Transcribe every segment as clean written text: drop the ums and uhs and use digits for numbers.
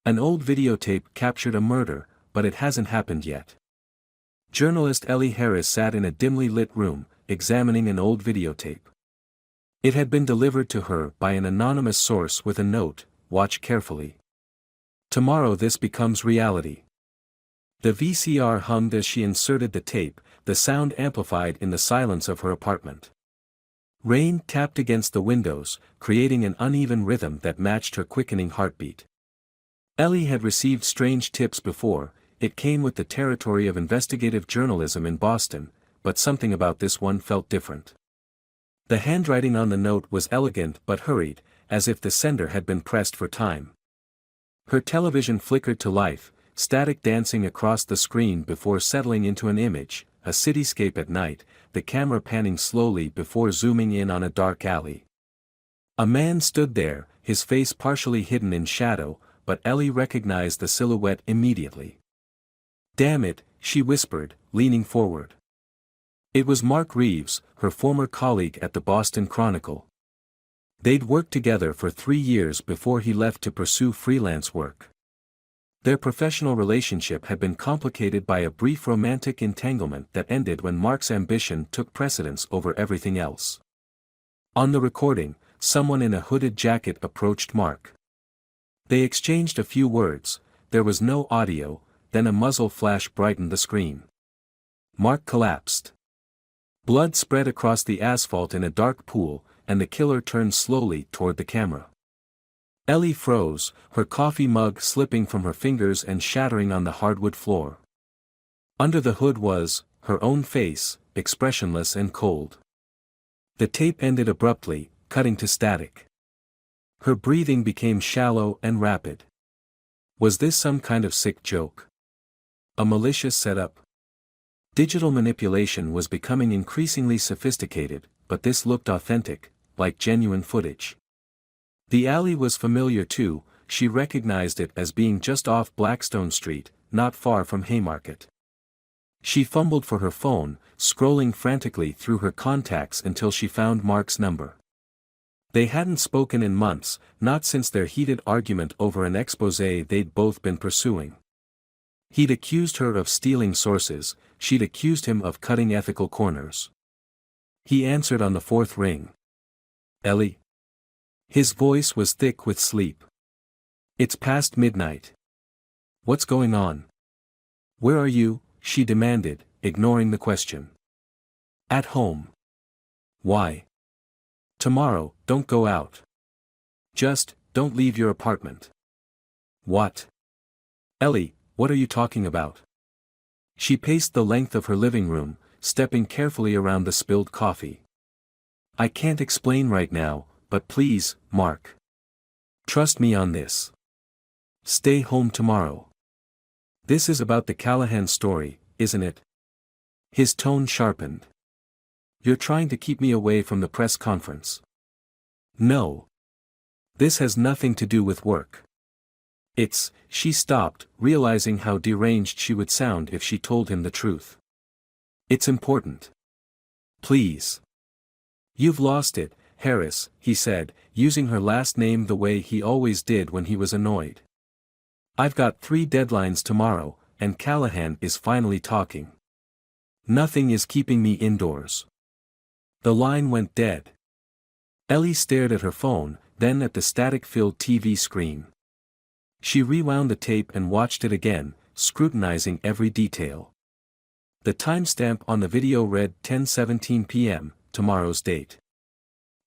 An old videotape captured a murder, but it hasn't happened yet. Journalist Ellie Harris sat in a dimly lit room, examining an old videotape. It had been delivered to her by an anonymous source with a note, "Watch carefully. Tomorrow this becomes reality." The VCR hummed as she inserted the tape, the sound amplified in the silence of her apartment. Rain tapped against the windows, creating an uneven rhythm that matched her quickening heartbeat. Ellie had received strange tips before. It came with the territory of investigative journalism in Boston, but something about this one felt different. The handwriting on the note was elegant but hurried, as if the sender had been pressed for time. Her television flickered to life, static dancing across the screen before settling into an image, a cityscape at night, the camera panning slowly before zooming in on a dark alley. A man stood there, his face partially hidden in shadow, but Ellie recognized the silhouette immediately. "Damn it," she whispered, leaning forward. It was Mark Reeves, her former colleague at the Boston Chronicle. They'd worked together for 3 years before he left to pursue freelance work. Their professional relationship had been complicated by a brief romantic entanglement that ended when Mark's ambition took precedence over everything else. On the recording, someone in a hooded jacket approached Mark. They exchanged a few words. There was no audio, then a muzzle flash brightened the screen. Mark collapsed. Blood spread across the asphalt in a dark pool, and the killer turned slowly toward the camera. Ellie froze, her coffee mug slipping from her fingers and shattering on the hardwood floor. Under the hood was her own face, expressionless and cold. The tape ended abruptly, cutting to static. Her breathing became shallow and rapid. Was this some kind of sick joke? A malicious setup? Digital manipulation was becoming increasingly sophisticated, but this looked authentic, like genuine footage. The alley was familiar too. She recognized it as being just off Blackstone Street, not far from Haymarket. She fumbled for her phone, scrolling frantically through her contacts until she found Mark's number. They hadn't spoken in months, not since their heated argument over an exposé they'd both been pursuing. He'd accused her of stealing sources, she'd accused him of cutting ethical corners. He answered on the 4th ring. "Ellie?" His voice was thick with sleep. "It's past midnight. What's going on?" "Where are you?" she demanded, ignoring the question. "At home." "Why?" "Tomorrow, don't go out. Just, don't leave your apartment." "What?" "Ellie, what are you talking about?" She paced the length of her living room, stepping carefully around the spilled coffee. "I can't explain right now, but please, Mark. Trust me on this. Stay home tomorrow. This is about the Callahan story, isn't it?" His tone sharpened. "You're trying to keep me away from the press conference." "No. This has nothing to do with work. She stopped, realizing how deranged she would sound if she told him the truth. "It's important. Please." "You've lost it, Harris," he said, using her last name the way he always did when he was annoyed. "I've got 3 deadlines tomorrow, and Callahan is finally talking. Nothing is keeping me indoors." The line went dead. Ellie stared at her phone, then at the static-filled TV screen. She rewound the tape and watched it again, scrutinizing every detail. The timestamp on the video read 10:17 p.m., tomorrow's date.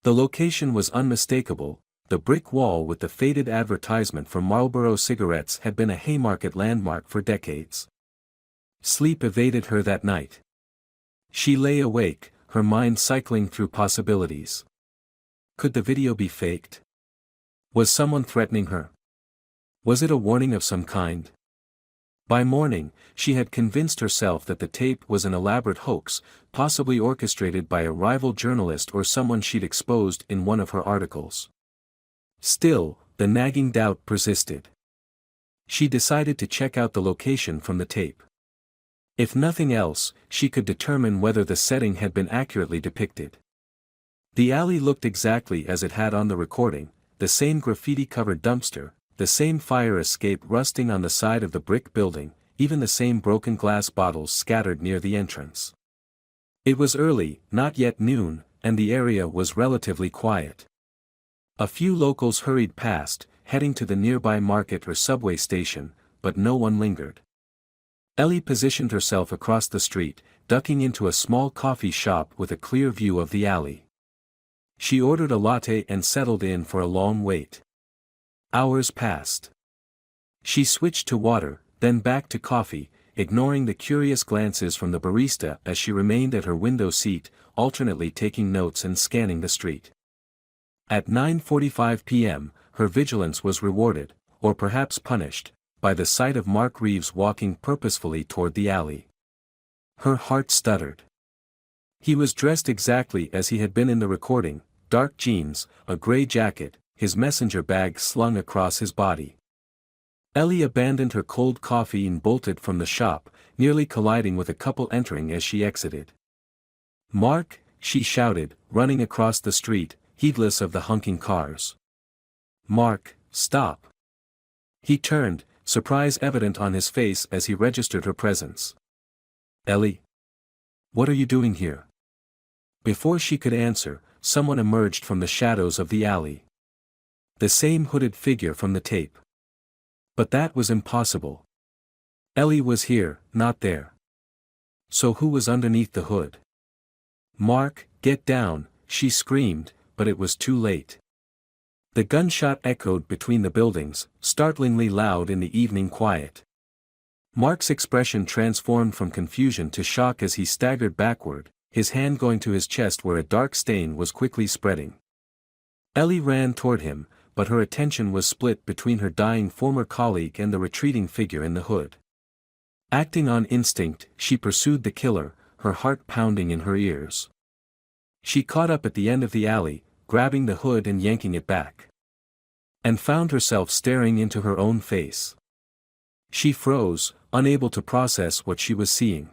The location was unmistakable. The brick wall with the faded advertisement for Marlboro cigarettes had been a Haymarket landmark for decades. Sleep evaded her that night. She lay awake, her mind cycling through possibilities. Could the video be faked? Was someone threatening her? Was it a warning of some kind? By morning, she had convinced herself that the tape was an elaborate hoax, possibly orchestrated by a rival journalist or someone she'd exposed in one of her articles. Still, the nagging doubt persisted. She decided to check out the location from the tape. If nothing else, she could determine whether the setting had been accurately depicted. The alley looked exactly as it had on the recording, the same graffiti-covered dumpster, the same fire escape rusting on the side of the brick building, even the same broken glass bottles scattered near the entrance. It was early, not yet noon, and the area was relatively quiet. A few locals hurried past, heading to the nearby market or subway station, but no one lingered. Ellie positioned herself across the street, ducking into a small coffee shop with a clear view of the alley. She ordered a latte and settled in for a long wait. Hours passed. She switched to water, then back to coffee, ignoring the curious glances from the barista as she remained at her window seat, alternately taking notes and scanning the street. At 9:45 p.m., her vigilance was rewarded, or perhaps punished, by the sight of Mark Reeves walking purposefully toward the alley. Her heart stuttered. He was dressed exactly as he had been in the recording, dark jeans, a gray jacket, his messenger bag slung across his body. Ellie abandoned her cold coffee and bolted from the shop, nearly colliding with a couple entering as she exited. "Mark," she shouted, running across the street, heedless of the honking cars. "Mark, stop." He turned, surprise evident on his face as he registered her presence. "Ellie? What are you doing here?" Before she could answer, someone emerged from the shadows of the alley. The same hooded figure from the tape. But that was impossible. Ellie was here, not there. So who was underneath the hood? "Mark, get down," she screamed, but it was too late. The gunshot echoed between the buildings, startlingly loud in the evening quiet. Mark's expression transformed from confusion to shock as he staggered backward, his hand going to his chest where a dark stain was quickly spreading. Ellie ran toward him, but her attention was split between her dying former colleague and the retreating figure in the hood. Acting on instinct, she pursued the killer, her heart pounding in her ears. She caught up at the end of the alley, grabbing the hood and yanking it back. And found herself staring into her own face. She froze, unable to process what she was seeing.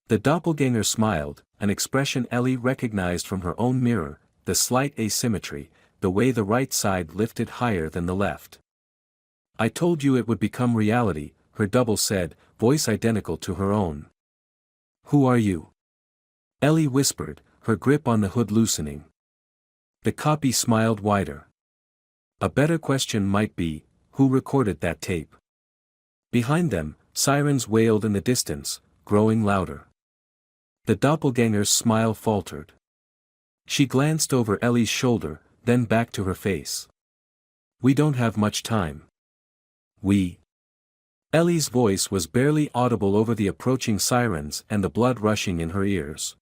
The doppelganger smiled, an expression Ellie recognized from her own mirror, the slight asymmetry, the way the right side lifted higher than the left. "I told you it would become reality," her double said, voice identical to her own. "Who are you?" Ellie whispered, her grip on the hood loosening. The copy smiled wider. A better question might be, who recorded that tape? Behind them, sirens wailed in the distance, growing louder. The doppelganger's smile faltered. She glanced over Ellie's shoulder, then back to her face. "We don't have much time." "We?" Ellie's voice was barely audible over the approaching sirens and the blood rushing in her ears.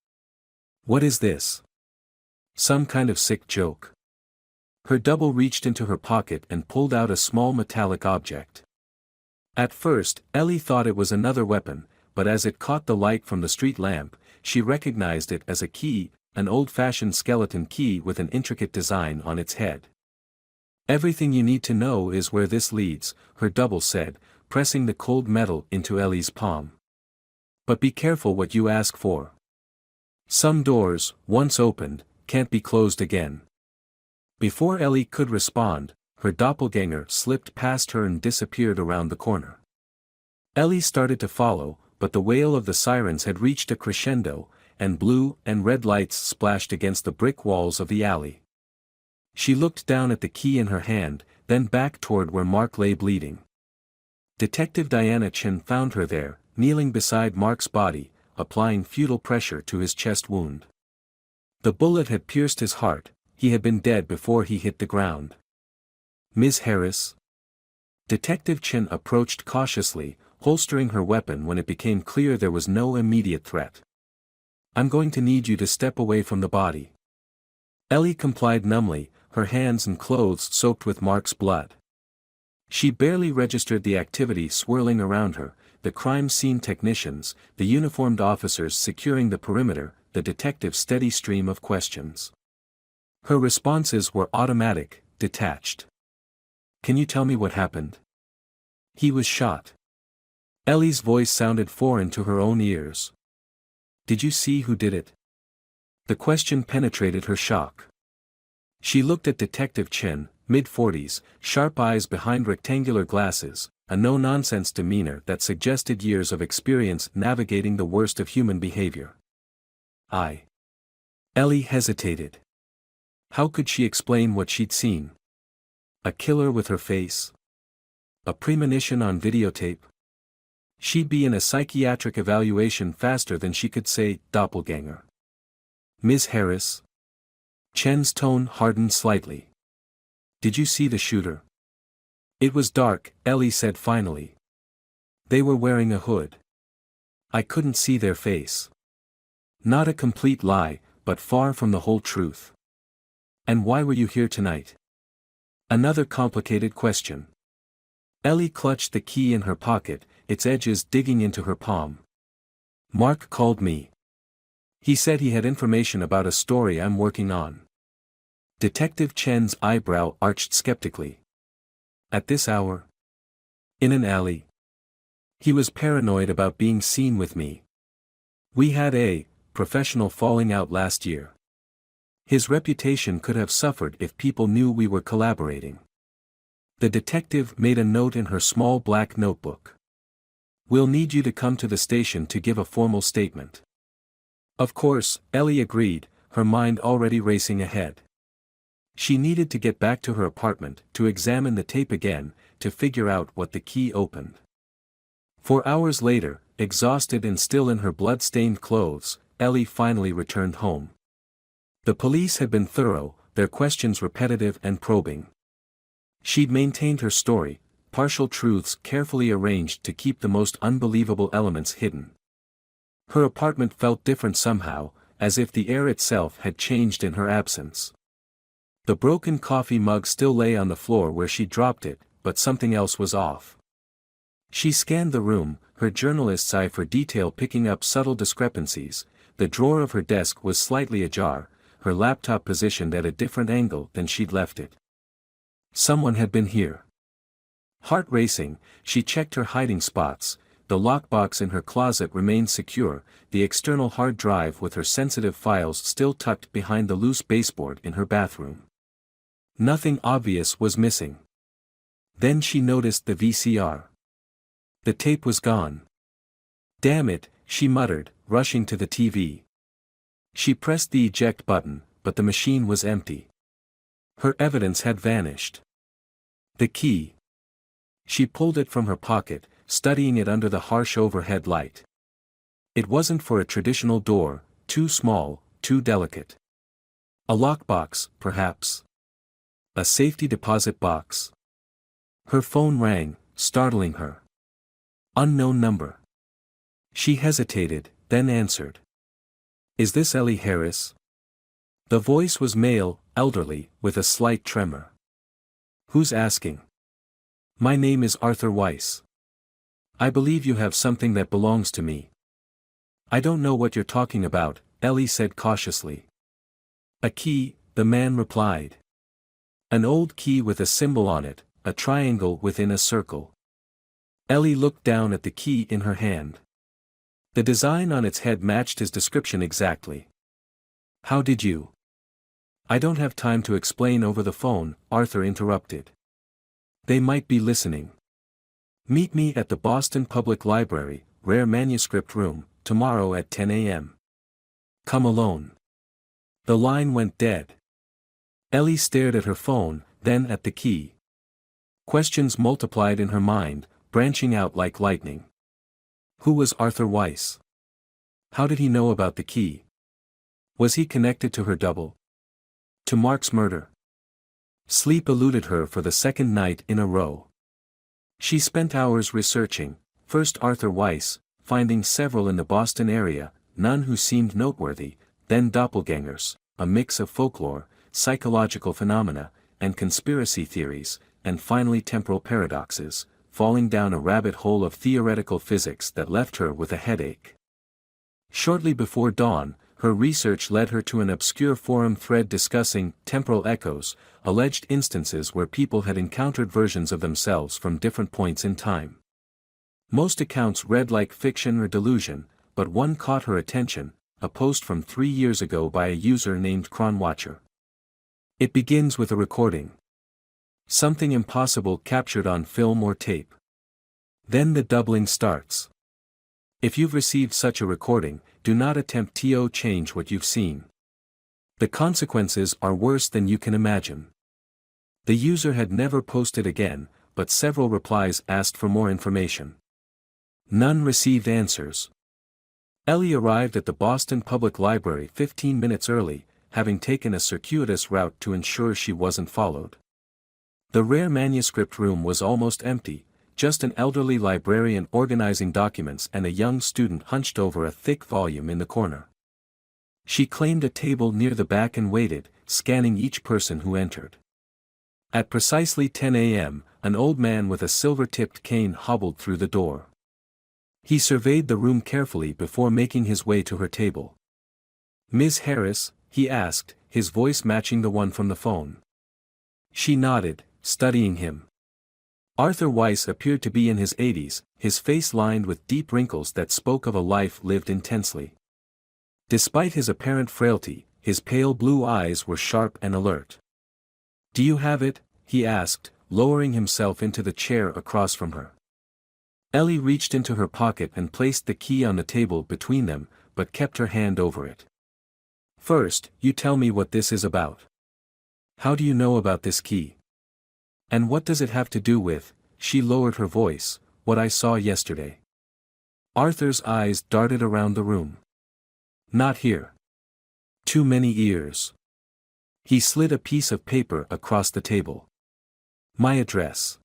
"What is this? Some kind of sick joke?" Her double reached into her pocket and pulled out a small metallic object. At first, Ellie thought it was another weapon, but as it caught the light from the street lamp, she recognized it as a key, an old-fashioned skeleton key with an intricate design on its head. "Everything you need to know is where this leads," her double said, pressing the cold metal into Ellie's palm. "But be careful what you ask for. Some doors, once opened, can't be closed again." Before Ellie could respond, her doppelganger slipped past her and disappeared around the corner. Ellie started to follow, but the wail of the sirens had reached a crescendo, and blue and red lights splashed against the brick walls of the alley. She looked down at the key in her hand, then back toward where Mark lay bleeding. Detective Diana Chin found her there, kneeling beside Mark's body, applying futile pressure to his chest wound. The bullet had pierced his heart, he had been dead before he hit the ground. "Ms. Harris?" Detective Chin approached cautiously, holstering her weapon when it became clear there was no immediate threat. "I'm going to need you to step away from the body." Ellie complied numbly, her hands and clothes soaked with Mark's blood. She barely registered the activity swirling around her, the crime scene technicians, the uniformed officers securing the perimeter, the detective's steady stream of questions. Her responses were automatic, detached. "Can you tell me what happened?" "He was shot." Ellie's voice sounded foreign to her own ears. "Did you see who did it?" The question penetrated her shock. She looked at Detective Chen, mid-40s, sharp eyes behind rectangular glasses, a no-nonsense demeanor that suggested years of experience navigating the worst of human behavior. Ellie hesitated. How could she explain what she'd seen? A killer with her face? A premonition on videotape? She'd be in a psychiatric evaluation faster than she could say, doppelganger. Ms. Harris? Chen's tone hardened slightly. Did you see the shooter? It was dark, Ellie said finally. They were wearing a hood. I couldn't see their face. Not a complete lie, but far from the whole truth. And why were you here tonight? Another complicated question. Ellie clutched the key in her pocket, its edges digging into her palm. Mark called me. He said he had information about a story I'm working on. Detective Chen's eyebrow arched skeptically. At this hour? In an alley. He was paranoid about being seen with me. We had a professional falling out last year. His reputation could have suffered if people knew we were collaborating. The detective made a note in her small black notebook. We'll need you to come to the station to give a formal statement. Of course, Ellie agreed, her mind already racing ahead. She needed to get back to her apartment, to examine the tape again, to figure out what the key opened. 4 hours later, exhausted and still in her blood-stained clothes, Ellie finally returned home. The police had been thorough, their questions repetitive and probing. She'd maintained her story, partial truths carefully arranged to keep the most unbelievable elements hidden. Her apartment felt different somehow, as if the air itself had changed in her absence. The broken coffee mug still lay on the floor where she dropped it, but something else was off. She scanned the room, her journalist's eye for detail picking up subtle discrepancies. The drawer of her desk was slightly ajar, her laptop positioned at a different angle than she'd left it. Someone had been here. Heart racing, she checked her hiding spots. The lockbox in her closet remained secure, the external hard drive with her sensitive files still tucked behind the loose baseboard in her bathroom. Nothing obvious was missing. Then she noticed the VCR. The tape was gone. Damn it, she muttered, rushing to the TV. She pressed the eject button, but the machine was empty. Her evidence had vanished. The key. She pulled it from her pocket, studying it under the harsh overhead light. It wasn't for a traditional door, too small, too delicate. A lockbox, perhaps. A safety deposit box. Her phone rang, startling her. Unknown number. She hesitated, then answered. Is this Ellie Harris? The voice was male, elderly, with a slight tremor. Who's asking? My name is Arthur Weiss. I believe you have something that belongs to me. I don't know what you're talking about, Ellie said cautiously. A key, the man replied. An old key with a symbol on it, a triangle within a circle. Ellie looked down at the key in her hand. The design on its head matched his description exactly. How did you? I don't have time to explain over the phone, Arthur interrupted. They might be listening. Meet me at the Boston Public Library, Rare Manuscript Room, tomorrow at 10 a.m. Come alone. The line went dead. Ellie stared at her phone, then at the key. Questions multiplied in her mind, branching out like lightning. Who was Arthur Weiss? How did he know about the key? Was he connected to her double? To Mark's murder? Sleep eluded her for the second night in a row. She spent hours researching, first Arthur Weiss, finding several in the Boston area, none who seemed noteworthy, then doppelgangers, a mix of folklore, psychological phenomena, and conspiracy theories, and finally temporal paradoxes, falling down a rabbit hole of theoretical physics that left her with a headache. Shortly before dawn, her research led her to an obscure forum thread discussing temporal echoes, alleged instances where people had encountered versions of themselves from different points in time. Most accounts read like fiction or delusion, but one caught her attention, a post from 3 years ago by a user named Cronwatcher. It begins with a recording. Something impossible captured on film or tape. Then the doubling starts. If you've received such a recording, do not attempt to change what you've seen. The consequences are worse than you can imagine. The user had never posted again, but several replies asked for more information. None received answers. Ellie arrived at the Boston Public Library 15 minutes early, having taken a circuitous route to ensure she wasn't followed. The rare manuscript room was almost empty, just an elderly librarian organizing documents and a young student hunched over a thick volume in the corner. She claimed a table near the back and waited, scanning each person who entered. At precisely 10 a.m., an old man with a silver-tipped cane hobbled through the door. He surveyed the room carefully before making his way to her table. "Ms. Harris?" he asked, his voice matching the one from the phone. She nodded, studying him. Arthur Weiss appeared to be in his 80s, his face lined with deep wrinkles that spoke of a life lived intensely. Despite his apparent frailty, his pale blue eyes were sharp and alert. "Do you have it?" he asked, lowering himself into the chair across from her. Ellie reached into her pocket and placed the key on the table between them, but kept her hand over it. "First, you tell me what this is about. How do you know about this key? And what does it have to do with," she lowered her voice, "what I saw yesterday?" Arthur's eyes darted around the room. "Not here. Too many ears." He slid a piece of paper across the table. "My address.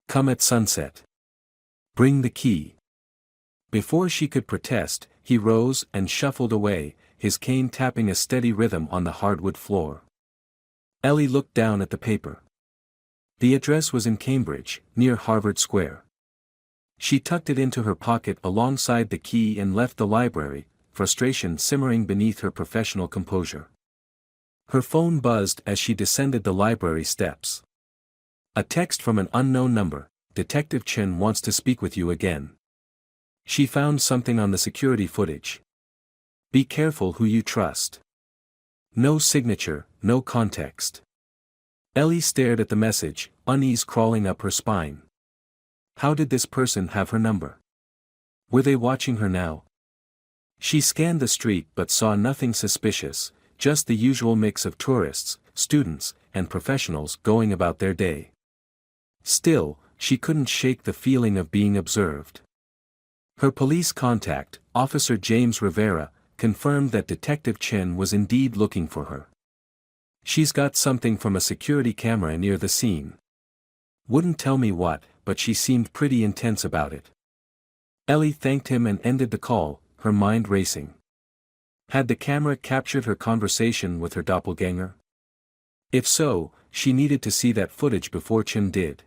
Come at sunset. Bring the key." Before she could protest, he rose and shuffled away, his cane tapping a steady rhythm on the hardwood floor. Ellie looked down at the paper. The address was in Cambridge, near Harvard Square. She tucked it into her pocket alongside the key and left the library, frustration simmering beneath her professional composure. Her phone buzzed as she descended the library steps. A text from an unknown number: "Detective Chen wants to speak with you again." She found something on the security footage. "Be careful who you trust." No signature, no context. Ellie stared at the message, unease crawling up her spine. How did this person have her number? Were they watching her now? She scanned the street but saw nothing suspicious, just the usual mix of tourists, students, and professionals going about their day. Still, she couldn't shake the feeling of being observed. Her police contact, Officer James Rivera, confirmed that Detective Chen was indeed looking for her. "She's got something from a security camera near the scene. Wouldn't tell me what, but she seemed pretty intense about it." Ellie thanked him and ended the call, her mind racing. Had the camera captured her conversation with her doppelganger? If so, she needed to see that footage before Chen did.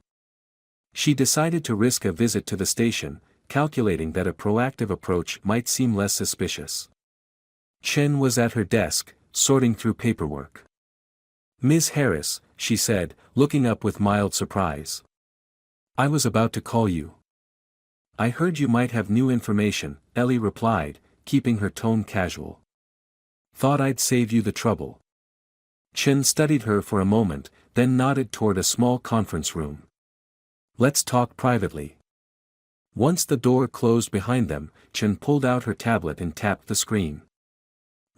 She decided to risk a visit to the station, calculating that a proactive approach might seem less suspicious. Chen was at her desk, sorting through paperwork. "Ms. Harris," she said, looking up with mild surprise. "I was about to call you." "I heard you might have new information," Ellie replied, keeping her tone casual. "Thought I'd save you the trouble." Chen studied her for a moment, then nodded toward a small conference room. "Let's talk privately." Once the door closed behind them, Chen pulled out her tablet and tapped the screen.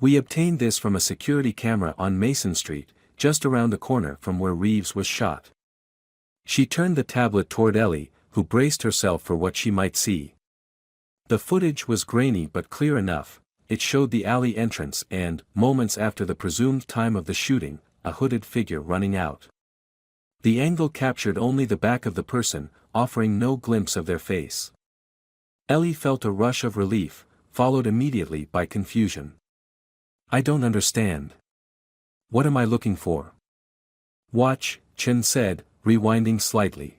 "We obtained this from a security camera on Mason Street, just around the corner from where Reeves was shot." She turned the tablet toward Ellie, who braced herself for what she might see. The footage was grainy but clear enough. It showed the alley entrance and, moments after the presumed time of the shooting, a hooded figure running out. The angle captured only the back of the person, offering no glimpse of their face. Ellie felt a rush of relief, followed immediately by confusion. "I don't understand. What am I looking for?" "Watch," Chen said, rewinding slightly.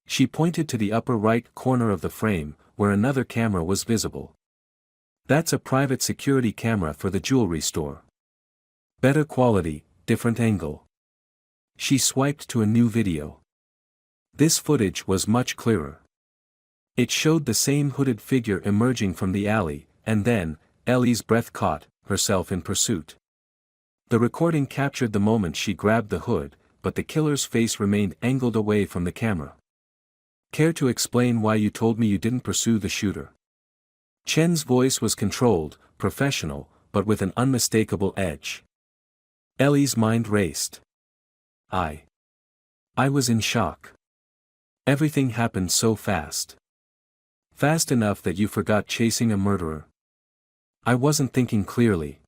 She pointed to the upper right corner of the frame, where another camera was visible. "That's a private security camera for the jewelry store. Better quality, different angle." She swiped to a new video. This footage was much clearer. It showed the same hooded figure emerging from the alley, and then, Ellie's breath caught, herself in pursuit. The recording captured the moment she grabbed the hood, but the killer's face remained angled away from the camera. Care to explain why you told me you didn't pursue the shooter? Chen's voice was controlled, professional, but with an unmistakable edge. Ellie's mind raced. I was in shock. Everything happened so fast. Fast enough that you forgot chasing a murderer. I wasn't thinking clearly.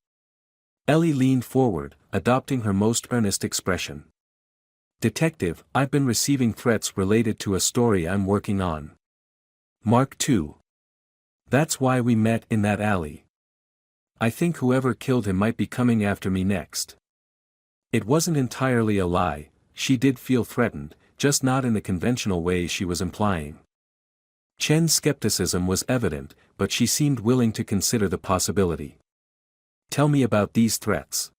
Ellie leaned forward, adopting her most earnest expression. Detective, I've been receiving threats related to a story I'm working on. Mark II. That's why we met in that alley. I think whoever killed him might be coming after me next. It wasn't entirely a lie, she did feel threatened, just not in the conventional way she was implying. Chen's skepticism was evident, but she seemed willing to consider the possibility. Tell me about these threats.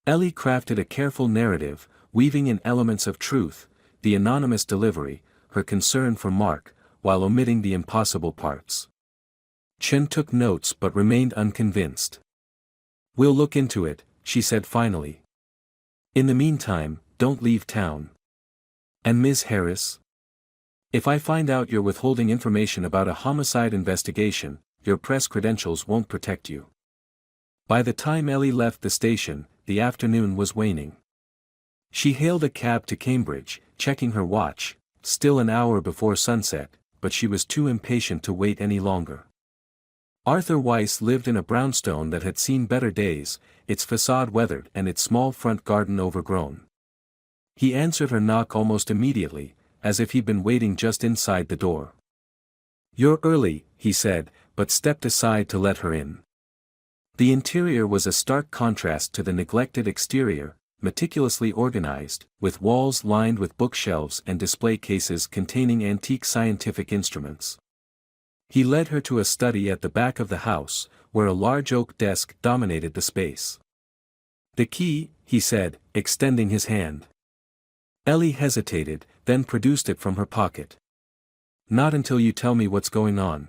Ellie crafted a careful narrative, weaving in elements of truth, the anonymous delivery, her concern for Mark, while omitting the impossible parts. Chen took notes but remained unconvinced. We'll look into it, she said finally. In the meantime, don't leave town. And Ms. Harris? If I find out you're withholding information about a homicide investigation, your press credentials won't protect you. By the time Ellie left the station, the afternoon was waning. She hailed a cab to Cambridge, checking her watch, still an hour before sunset, but she was too impatient to wait any longer. Arthur Weiss lived in a brownstone that had seen better days, its facade weathered and its small front garden overgrown. He answered her knock almost immediately, as if he'd been waiting just inside the door. You're early, he said, but stepped aside to let her in. The interior was a stark contrast to the neglected exterior, meticulously organized, with walls lined with bookshelves and display cases containing antique scientific instruments. He led her to a study at the back of the house, where a large oak desk dominated the space. The key, he said, extending his hand. Ellie hesitated, then produced it from her pocket. Not until you tell me what's going on.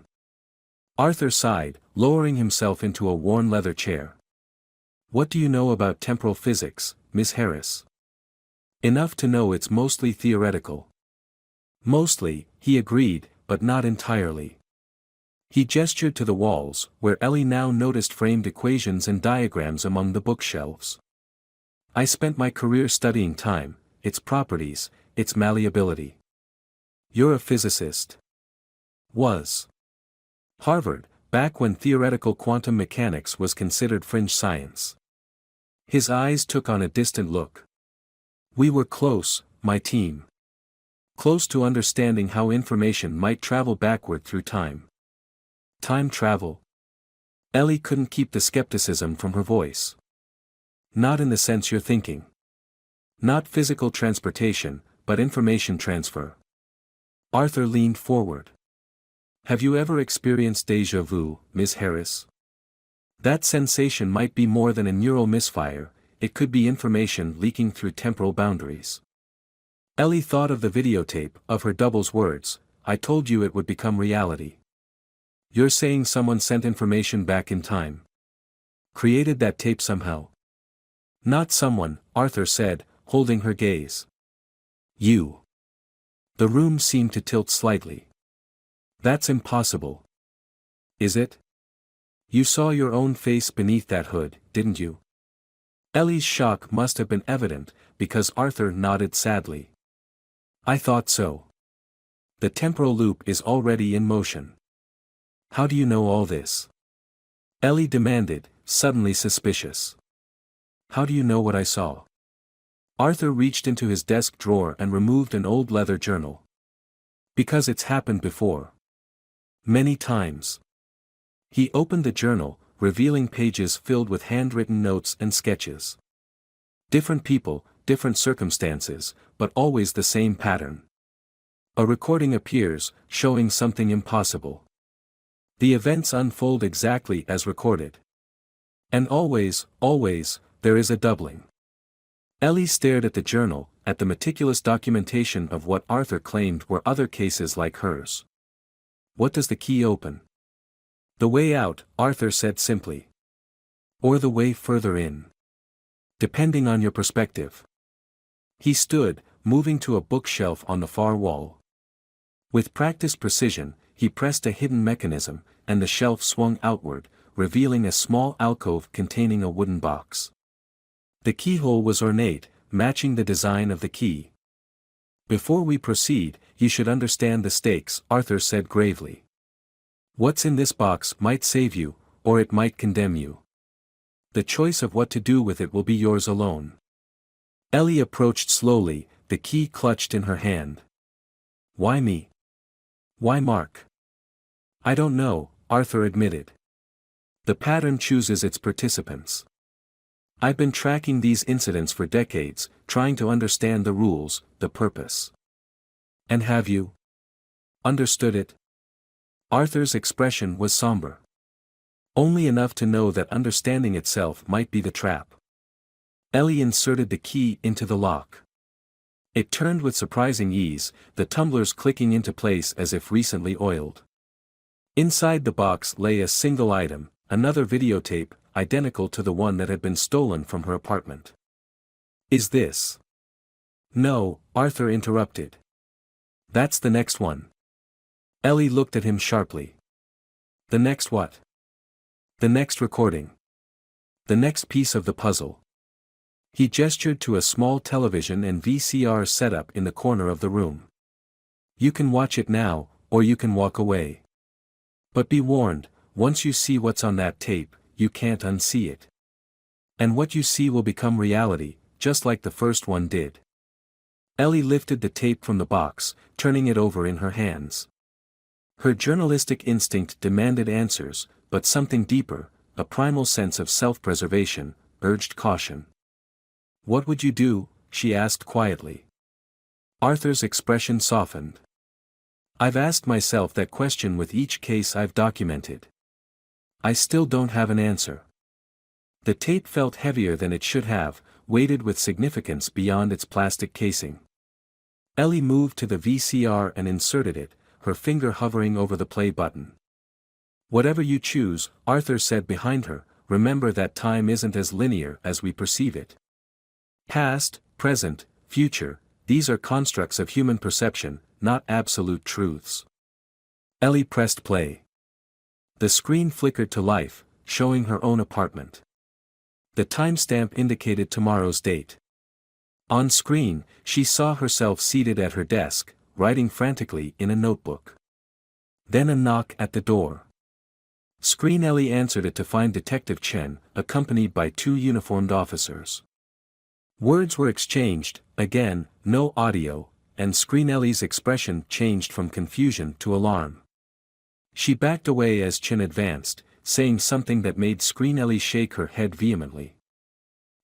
Arthur sighed, lowering himself into a worn leather chair. What do you know about temporal physics, Miss Harris? Enough to know it's mostly theoretical. Mostly, he agreed, but not entirely. He gestured to the walls, where Ellie now noticed framed equations and diagrams among the bookshelves. I spent my career studying time, its properties, its malleability. You're a physicist. Was. Harvard, back when theoretical quantum mechanics was considered fringe science. His eyes took on a distant look. We were close, my team. Close to understanding how information might travel backward through time. Time travel? Ellie couldn't keep the skepticism from her voice. Not in the sense you're thinking. Not physical transportation, but information transfer. Arthur leaned forward. Have you ever experienced déjà vu, Ms. Harris? That sensation might be more than a neural misfire, it could be information leaking through temporal boundaries. Ellie thought of the videotape, of her double's words, I told you it would become reality. You're saying someone sent information back in time. Created that tape somehow. Not someone, Arthur said, holding her gaze. You. The room seemed to tilt slightly. That's impossible. Is it? You saw your own face beneath that hood, didn't you? Ellie's shock must have been evident, because Arthur nodded sadly. I thought so. The temporal loop is already in motion. How do you know all this? Ellie demanded, suddenly suspicious. How do you know what I saw? Arthur reached into his desk drawer and removed an old leather journal. Because it's happened before. Many times. He opened the journal, revealing pages filled with handwritten notes and sketches. Different people, different circumstances, but always the same pattern. A recording appears, showing something impossible. The events unfold exactly as recorded. And always, there is a doubling. Ellie stared at the journal, at the meticulous documentation of what Arthur claimed were other cases like hers. What does the key open? The way out, Arthur said simply. Or the way further in. Depending on your perspective. He stood, moving to a bookshelf on the far wall. With practiced precision, he pressed a hidden mechanism, and the shelf swung outward, revealing a small alcove containing a wooden box. The keyhole was ornate, matching the design of the key. "Before we proceed, you should understand the stakes," Arthur said gravely. "What's in this box might save you, or it might condemn you. The choice of what to do with it will be yours alone." Ellie approached slowly, the key clutched in her hand. "Why me? Why Mark?" "I don't know," Arthur admitted. "The pattern chooses its participants. I've been tracking these incidents for decades, trying to understand the rules, the purpose." "And have you understood it?" Arthur's expression was somber. "Only enough to know that understanding itself might be the trap." Ellie inserted the key into the lock. It turned with surprising ease, the tumblers clicking into place as if recently oiled. Inside the box lay a single item, another videotape, identical to the one that had been stolen from her apartment. "Is this?" "No," Arthur interrupted. "That's the next one." Ellie looked at him sharply. "The next what?" "The next recording. The next piece of the puzzle." He gestured to a small television and VCR setup in the corner of the room. "You can watch it now, or you can walk away. But be warned, once you see what's on that tape, you can't unsee it. And what you see will become reality, just like the first one did." Ellie lifted the tape from the box, turning it over in her hands. Her journalistic instinct demanded answers, but something deeper, a primal sense of self-preservation, urged caution. "What would you do?" she asked quietly. Arthur's expression softened. "I've asked myself that question with each case I've documented. I still don't have an answer." The tape felt heavier than it should have, weighted with significance beyond its plastic casing. Ellie moved to the VCR and inserted it, her finger hovering over the play button. "Whatever you choose," Arthur said behind her, "remember that time isn't as linear as we perceive it. Past, present, future, these are constructs of human perception, not absolute truths." Ellie pressed play. The screen flickered to life, showing her own apartment. The timestamp indicated tomorrow's date. On screen, she saw herself seated at her desk, writing frantically in a notebook. Then a knock at the door. Screen Ellie answered it to find Detective Chen, accompanied by 2 uniformed officers. Words were exchanged, again, no audio, and Screen Ellie's expression changed from confusion to alarm. She backed away as Chen advanced, saying something that made Screen Ellie shake her head vehemently.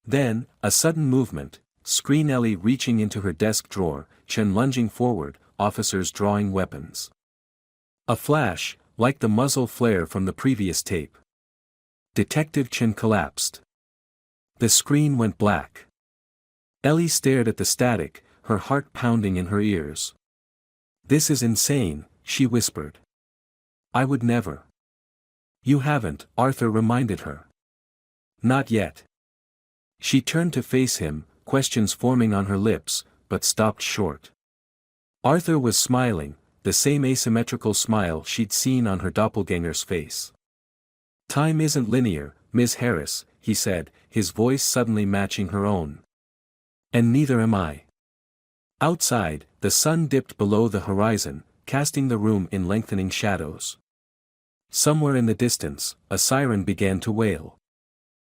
Then, a sudden movement, Screen Ellie reaching into her desk drawer, Chen lunging forward, officers drawing weapons. A flash, like the muzzle flare from the previous tape. Detective Chen collapsed. The screen went black. Ellie stared at the static, her heart pounding in her ears. "This is insane," she whispered. "I would never." "You haven't," Arthur reminded her. "Not yet." She turned to face him, questions forming on her lips, but stopped short. Arthur was smiling, the same asymmetrical smile she'd seen on her doppelganger's face. "Time isn't linear, Ms. Harris," he said, his voice suddenly matching her own. "And neither am I." Outside, the sun dipped below the horizon, casting the room in lengthening shadows. Somewhere in the distance, a siren began to wail.